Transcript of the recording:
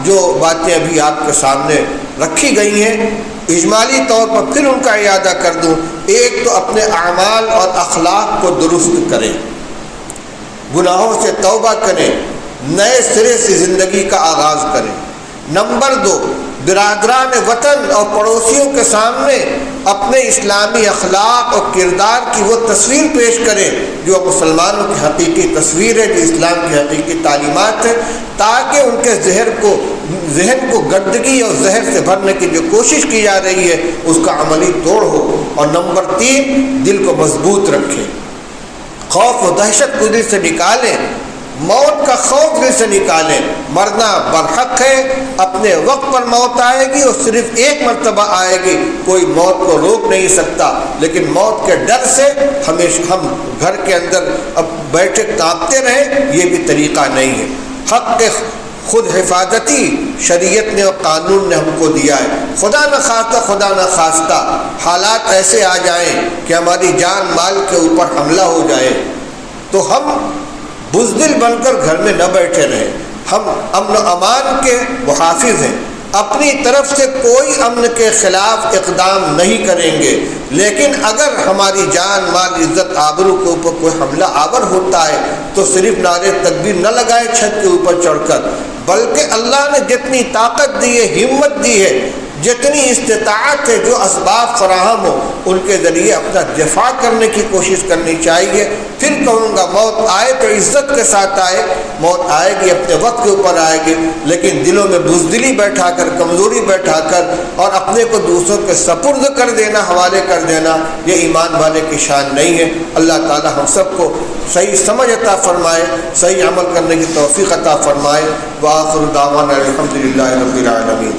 جو باتیں ابھی آپ کے سامنے رکھی گئی ہیں اجمالی طور پر پھر ان کا اعادہ کر دوں۔ ایک تو اپنے اعمال اور اخلاق کو درست کریں، گناہوں سے توبہ کریں، نئے سرے سے زندگی کا آغاز کریں۔ نمبر 2، برادران وطن اور پڑوسیوں کے سامنے اپنے اسلامی اخلاق اور کردار کی وہ تصویر پیش کریں جو مسلمانوں کی حقیقی تصویر ہے، جو اسلام کی حقیقی تعلیمات ہے، تاکہ ان کے ذہن کو گندگی اور زہر سے بھرنے کی جو کوشش کی جا رہی ہے اس کا عملی توڑ ہو۔ اور نمبر 3، دل کو مضبوط رکھیں، خوف و دہشت کو دل سے نکالیں، موت کا خوف دل سے نکالیں۔ مرنا برحق ہے، اپنے وقت پر موت آئے گی اور صرف ایک مرتبہ آئے گی، کوئی موت کو روک نہیں سکتا، لیکن موت کے ڈر سے ہمیشہ ہم گھر کے اندر اب بیٹھے کانپتے رہیں، یہ بھی طریقہ نہیں ہے۔ حق کے خود حفاظتی شریعت نے اور قانون نے ہم کو دیا ہے۔ خدا نہ خواستہ حالات ایسے آ جائیں کہ ہماری جان مال کے اوپر حملہ ہو جائے تو ہم بزدل بن کر گھر میں نہ بیٹھے رہیں، ہم امن و امان کے محافظ ہیں، اپنی طرف سے کوئی امن کے خلاف اقدام نہیں کریں گے، لیکن اگر ہماری جان مال عزت آبرو کے اوپر کوئی حملہ آور ہوتا ہے تو صرف نعرے تکبیر نہ لگائے چھت کے اوپر چڑھ کر، بلکہ اللہ نے جتنی طاقت دی ہے، ہمت دی ہے، جتنی استطاعت ہے، جو اسباب فراہم ہو ان کے ذریعے اپنا دفاع کرنے کی کوشش کرنی چاہیے۔ پھر کہوں گا موت آئے تو عزت کے ساتھ آئے، موت آئے گی اپنے وقت کے اوپر آئے گی، لیکن دلوں میں بزدلی بیٹھا کر، کمزوری بیٹھا کر اور اپنے کو دوسروں کے سپرد کر دینا، حوالے کر دینا، یہ ایمان والے کی شان نہیں ہے۔ اللہ تعالی ہم سب کو صحیح سمجھ عطا فرمائے، صحیح عمل کرنے کی توفیق عطا فرمائے۔ وآخر دعوانا الحمدللہ رب العالمین۔